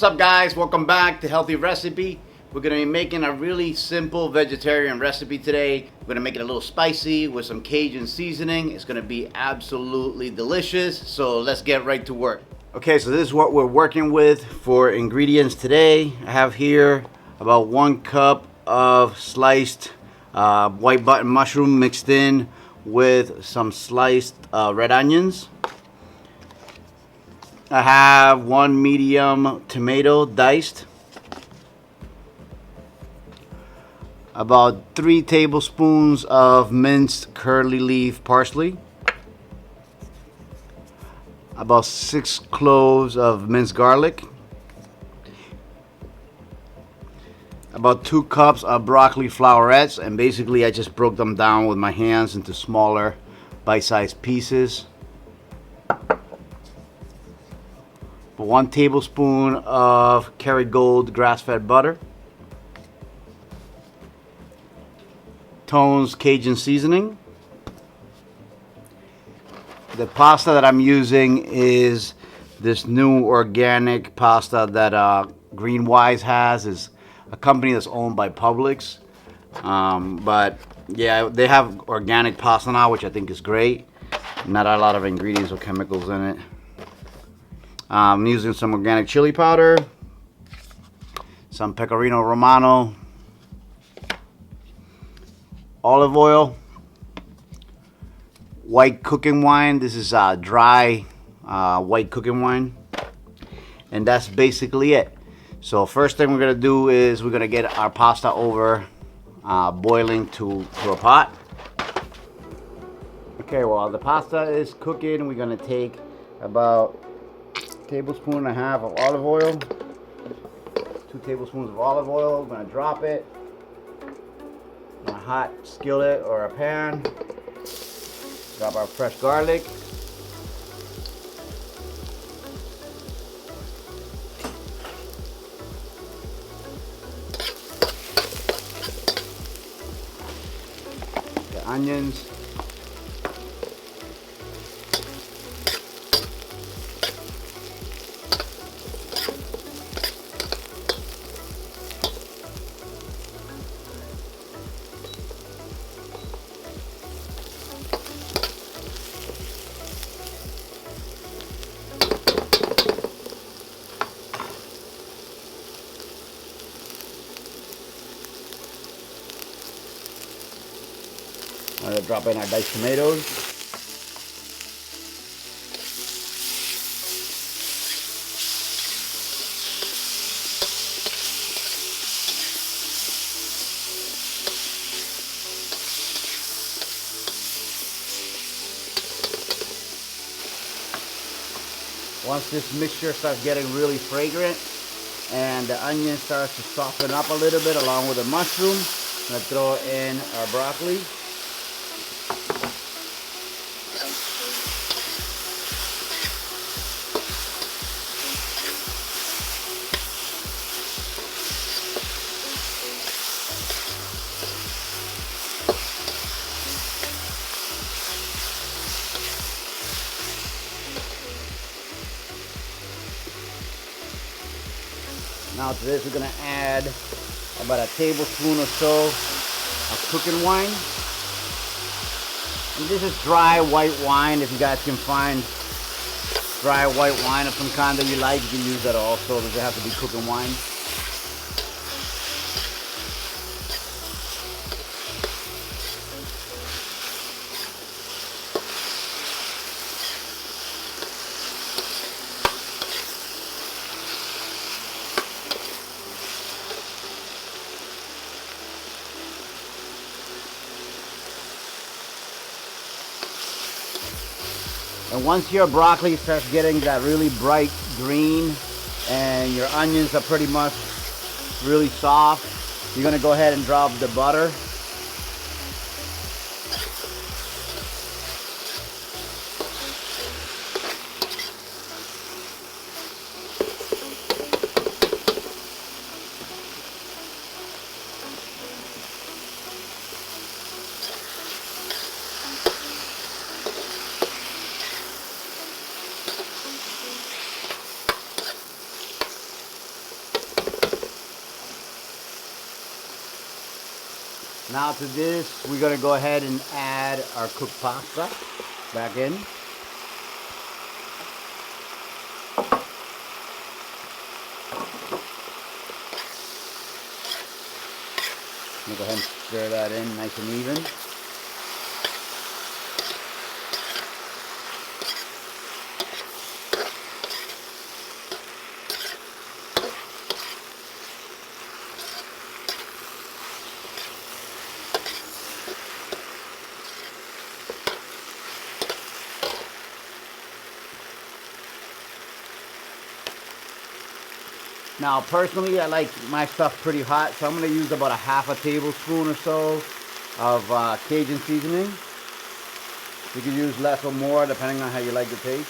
What's up, guys? Welcome back to Healthy Recipe. We're going to be making a really simple vegetarian recipe today. We're going to make it a little spicy with some Cajun seasoning. It's going to be absolutely delicious. So let's get right to work. Okay, so this is what we're working with for ingredients today. I have here about 1 cup of sliced white button mushroom mixed in with some sliced red onions. I have 1 medium tomato diced, about 3 tablespoons of minced curly leaf parsley, about 6 cloves of minced garlic, about 2 cups of broccoli flowerets, and basically I just broke them down with my hands into smaller bite-sized pieces. 1 tablespoon of Kerrygold grass-fed butter, Tone's Cajun seasoning. The pasta that I'm using is this new organic pasta that Greenwise has. Is a company that's owned by Publix, but yeah, they have organic pasta now, which I think is great. Not a lot of ingredients or chemicals in it. I'm using some organic chili powder, some pecorino romano, olive oil, white cooking wine. This is dry white cooking wine, and that's basically it. So first thing we're gonna do is we're gonna get our pasta over boiling to a pot. Okay, while the pasta is cooking, we're gonna take about 1.5 tablespoons of olive oil, 2 tablespoons of olive oil. I'm going to drop it in a hot skillet or a pan. Drop our fresh garlic. The onions. I'm going to drop in our diced tomatoes. Once this mixture starts getting really fragrant and the onion starts to soften up a little bit along with the mushroom, I'm going to throw in our broccoli. Now to this we're going to add about 1 tablespoon or so of cooking wine. And this is dry white wine. If you guys can find dry white wine of some kind that you like, you can use that also. It doesn't have to be cooking wine. And once your broccoli starts getting that really bright green and your onions are pretty much really soft, you're going to go ahead and drop the butter. Now to this, we're gonna go ahead and add our cooked pasta back in. I'm gonna go ahead and stir that in nice and even. Now personally, I like my stuff pretty hot, so I'm going to use about a half a tablespoon or so of Cajun seasoning. You can use less or more depending on how you like the taste.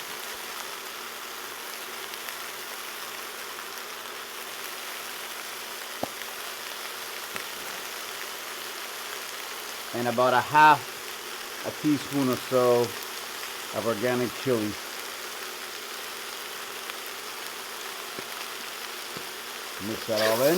And about a half a teaspoon or so of organic chili. Mix that all in.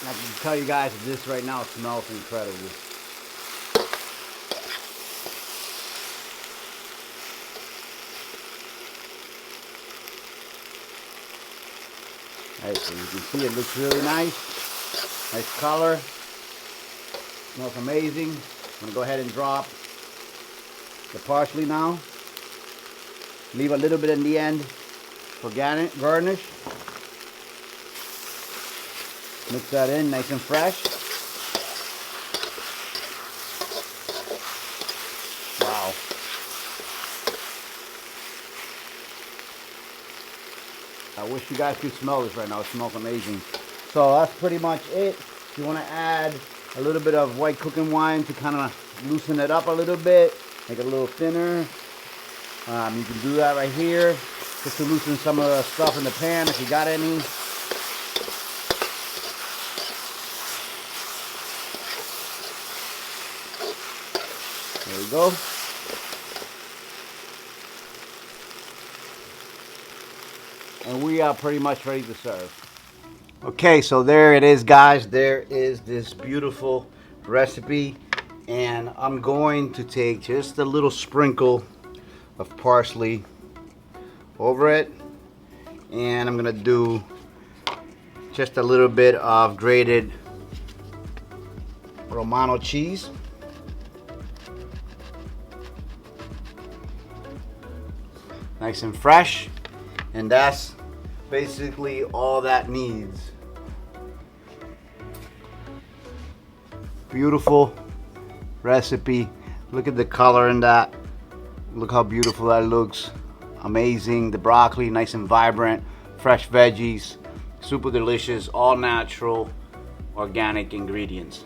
And I can tell you guys that this right now smells incredible. Alright, so you can see it looks really nice. Nice color. Smells amazing. I'm going to go ahead and drop the parsley now. Leave a little bit in the end for garnish. Mix that in nice and fresh. Wow. I wish you guys could smell this right now. It smells amazing. So that's pretty much it. If you want to add a little bit of white cooking wine to kind of loosen it up a little bit, make it a little thinner, you can do that right here just to loosen some of the stuff in the pan if you got any. There we go. And we are pretty much ready to serve. Okay, so there it is, guys. There is this beautiful recipe. And I'm going to take just a little sprinkle of parsley over it. And I'm going to do just a little bit of grated Romano cheese. Nice and fresh. And that's basically all that needs. Beautiful recipe. Look at the color in that. Look how beautiful that looks. Amazing. The broccoli nice and vibrant. Fresh veggies. Super delicious. All natural organic ingredients.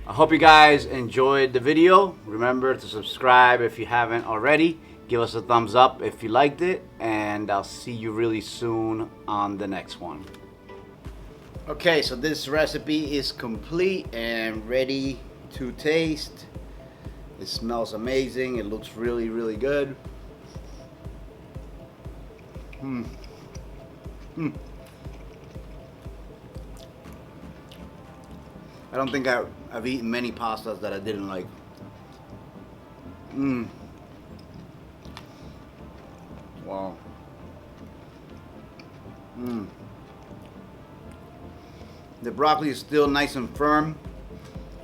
I hope you guys enjoyed the video. Remember to subscribe if you haven't already. Give us a thumbs up if you liked it, and I'll see you really soon on the next one. Okay, so this recipe is complete and ready to taste. It smells amazing. It looks really, really good. I don't think I've eaten many pastas that I didn't like. Wow. The broccoli is still nice and firm.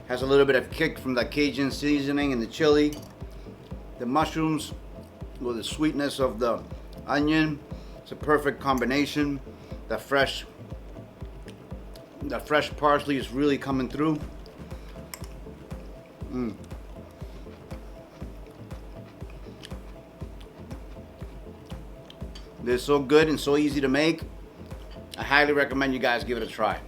Has a little bit of kick from the Cajun seasoning and the chili. The mushrooms with the sweetness of the onion. It's a perfect combination. The fresh parsley is really coming through. They're so good and so easy to make. I highly recommend you guys give it a try.